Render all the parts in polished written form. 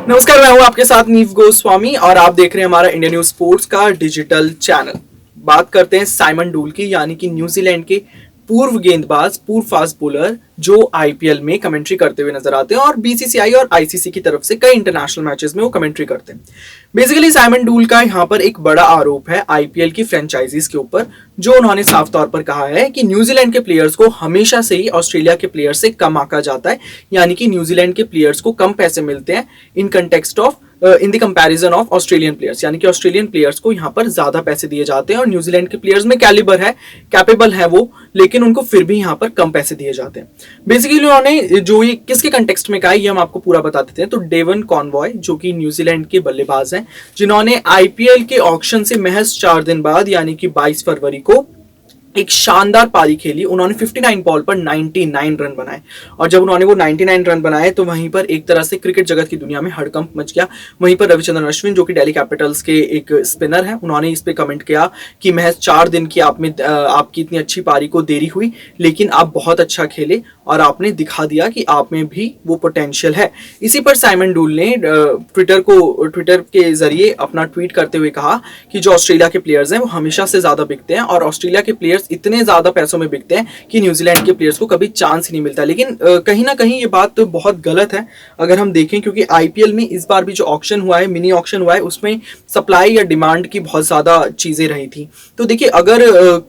नमस्कार, मैं हूं आपके साथ नीव गोस्वामी और आप देख रहे हैं हमारा इंडियन न्यूज स्पोर्ट्स का डिजिटल चैनल। बात करते हैं साइमन डूल की, यानी कि न्यूजीलैंड के पूर्व गेंदबाज, पूर्व फास्ट बॉलर जो आईपीएल में कमेंट्री करते हुए नजर आते हैं और बीसीसीआई और आईसीसी की तरफ से कई इंटरनेशनल मैचेस में वो कमेंट्री करते हैं। बेसिकली साइमन डूल का यहाँ पर एक बड़ा आरोप है आईपीएल की फ्रेंचाइजीज के ऊपर, जो उन्होंने साफ तौर पर कहा है कि न्यूजीलैंड के प्लेयर्स को हमेशा से ही ऑस्ट्रेलिया के प्लेयर्स से कम आंका जाता है, यानी कि न्यूजीलैंड के प्लेयर्स को कम पैसे मिलते हैं in context of in the comparison of Australian players, यानी कि ऑस्ट्रेलियन प्लेयर्स को यहाँ पर ज्यादा पैसे दिए जाते हैं और न्यूजीलैंड के प्लेयर्स में कैलिबर है, कैपेबल है वो, लेकिन उनको फिर भी यहाँ पर कम पैसे दिए जाते हैं। बेसिकली उन्होंने जो ये किसके कंटेक्स्ट में कहा है ये हम आपको पूरा बता देते हैं। तो डेवन कॉनवॉय जो कि न्यूजीलैंड के बल्लेबाज हैं, जिन्होंने आईपीएल के ऑक्शन से महज 4 दिन बाद यानी कि 22 फरवरी को एक शानदार पारी खेली। उन्होंने 59 बॉल पर 99 रन बनाए और जब उन्होंने वो 99 रन बनाए तो वहीं पर एक तरह से क्रिकेट जगत की दुनिया में हड़कंप मच गया। वहीं पर रविचंद्रन अश्विन जो कि दिल्ली कैपिटल्स के एक स्पिनर हैं, उन्होंने इस पे कमेंट किया कि महज 4 दिन की आपकी इतनी अच्छी पारी को देरी हुई, लेकिन आप बहुत अच्छा खेले और आपने दिखा दिया कि आप में भी वो पोटेंशियल है। इसी पर साइमन डूल ने ट्विटर के जरिए अपना ट्वीट करते हुए कहा कि जो ऑस्ट्रेलिया के प्लेयर्स हैं वो हमेशा से ज्यादा बिकते हैं और ऑस्ट्रेलिया के प्लेयर्स इतने ज्यादा पैसों में बिकते हैं कि न्यूजीलैंड के प्लेयर्स को कभी चांस ही नहीं मिलता। लेकिन कहीं ना कहीं ये बात तो बहुत गलत है अगर हम देखें, क्योंकि आईपीएल में इस बार भी जो ऑक्शन हुआ है, मिनी ऑक्शन हुआ है, उसमें सप्लाई या डिमांड की बहुत ज्यादा चीजें रही थी। तो देखिए, अगर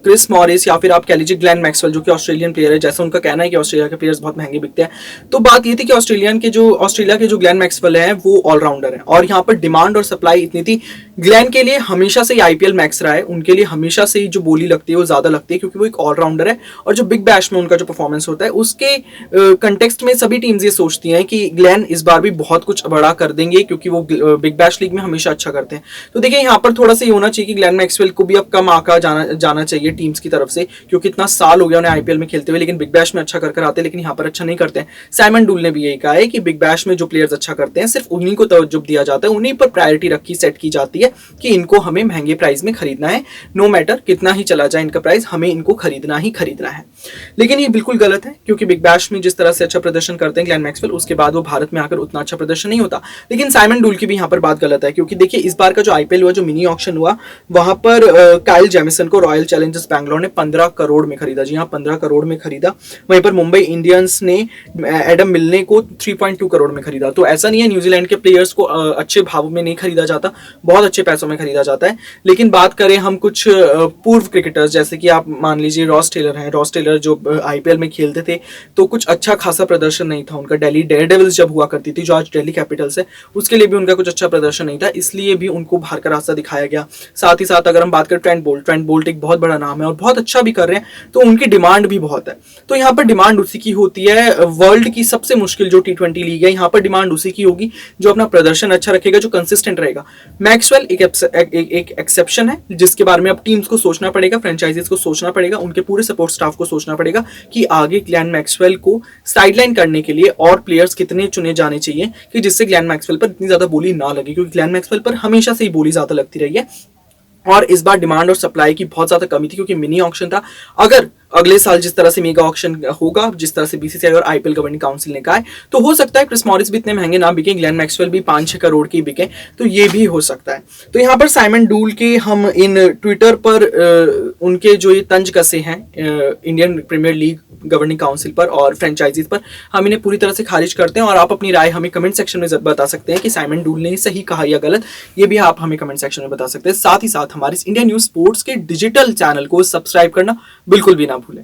क्रिस मॉरिस या फिर आप कह लीजिए ग्लेन मैक्सवेल जो कि ऑस्ट्रेलियन प्लेयर है, जैसा उनका कहना है कि ऑस्ट्रेलिया के प्लेयर्स बहुत महंगे बिकते हैं, तो बात ये थी कि ऑस्ट्रेलिया के जो ग्लेन मैक्सवेल हैं वो ऑलराउंडर है और यहाँ पर डिमांड और सप्लाई इतनी थी। ग्लेन के लिए हमेशा से आईपीएल मैक्स रहा है, उनके लिए हमेशा से जो बोली लगती है वो ज्यादा लगती है क्योंकि वो एक ऑलराउंडर है और जो बिग बैश में उनका जो परफॉर्मेंस होता है उसके कंटेक्स्ट में सभी टीम्स ये सोचती हैं कि ग्लेन इस बार भी बहुत कुछ बड़ा कर देंगे क्योंकि वो बिग बैश लीग में हमेशा अच्छा करते हैं। तो देखिए, यहाँ पर थोड़ा सा ये होना चाहिए कि ग्लेन मैक्सवेल को भी अब कम आंका जाना चाहिए टीम्स की तरफ से, क्योंकि इतना साल हो गया उन्हें आईपीएल में खेलते हुए, लेकिन बिग बैश में अच्छा कर आते हैं, लेकिन यहाँ पर अच्छा नहीं करते हैं। साइमन डूल ने भी यही कहा है कि बिग बैश में जो प्लेयर्स अच्छा करते हैं सिर्फ उन्हीं को तवज्जो दिया जाता है, उन्हीं पर प्रायोरिटी सेट की जाती है कि इनको हमें महंगे प्राइस में खरीदना है, नो मैटर कितना ही चला जाए इनका प्राइस, हमें इनको खरीदना ही खरीदना है। लेकिन ये बिल्कुल गलत है क्योंकि बिग बैश में जिस तरह से अच्छा प्रदर्शन करते हैं ग्लेन मैक्सवेल, उसके बाद वो भारत में आकर उतना अच्छा प्रदर्शन नहीं होता। लेकिन साइमन डूल की भी यहाँ पर बात गलत है क्योंकि देखिए, इस बार का जो आईपीएल हुआ, जो मिनी ऑक्शन हुआ, वहां पर काइल जेमिसन को रॉयल चैलेंजर्स बैंगलोर ने 15 करोड़ में खरीदा। जी हाँ, 15 करोड़ में खरीदा। वहीं पर मुंबई इंडियंस ने एडम मिलने को 3.2 करोड़ में खरीदा। तो ऐसा नहीं है न्यूजीलैंड के प्लेयर्स को अच्छे भाव में नहीं खरीदा जाता, बहुत अच्छे पैसों में खरीदा जाता है। लेकिन बात करें हम कुछ पूर्व क्रिकेटर्स, जैसे कि आप मान लीजिए रॉस टेलर हैं। रॉस टेलर जो आईपीएल में खेलते थे तो कुछ अच्छा खासा प्रदर्शन नहीं था उनका। दिल्ली डेयरडेविल्स जब हुआ करती थी, जो आज दिल्ली कैपिटल्स है, उसके लिए भी उनका कुछ अच्छा प्रदर्शन नहीं था, इसलिए भी उनको बाहर का रास्ता दिखाया गया। साथ ही साथ अगर हम बात करें ट्रेंट बोल्ट एक बहुत बड़ा नाम है और बहुत अच्छा भी कर रहे हैं, तो उनकी डिमांड भी बहुत है। तो यहाँ पर डिमांड उसी की होती है। वर्ल्ड की सबसे मुश्किल जो T20 लीग है, यहाँ पर डिमांड उसी की होगी जो अपना प्रदर्शन अच्छा रखेगा, जो कंसिस्टेंट रहेगा। मैक्सवेल एक एक्सेप्शन है जिसके बारे में अब टीम्स को सोचना पड़ेगा, फ्रेंचाइजीज को सोचना पड़ेगा, उनके पूरे सपोर्ट स्टाफ को सोचना पड़ेगा कि आगे ग्लेन मैक्सवेल को साइडलाइन करने के लिए और प्लेयर्स कितने चुने जाने चाहिए कि जिससे ग्लेन मैक्सवेल पर इतनी ज्यादा बोली ना लगे, क्योंकि ग्लेन मैक्सवेल पर हमेशा से ही बोली ज्यादा लगती रही है और इस बार डिमांड और सप्लाई की बहुत ज्यादा कमी थी क्योंकि मिनी ऑक्शन था। अगर अगले साल जिस तरह से मेगा ऑक्शन होगा, जिस तरह से बीसीसीआई और आईपीएल गवर्निंग काउंसिल ने कहा है, तो हो सकता है क्रिस मॉरिस भी इतने महंगे ना बिके, ग्लेन मैक्सवेल भी 5-6 करोड़ के बिके, तो ये भी हो सकता है। तो यहाँ पर साइमन डूल के हम इन ट्विटर पर उनके जो ये तंज कसे हैं Indian premier league governing council पर और फ्रेंचाइजीज पर, हम इन्हें पूरी तरह से खारिज करते हैं और आप अपनी राय हमें कमेंट सेक्शन में बता सकते हैं कि साइमन डूल ने सही कहा या गलत, ये भी आप हमें कमेंट सेक्शन में बता सकते हैं। साथ ही साथ हमारे इंडियन न्यूज स्पोर्ट्स के डिजिटल चैनल को सब्सक्राइब करना बिल्कुल भी ना भूलें।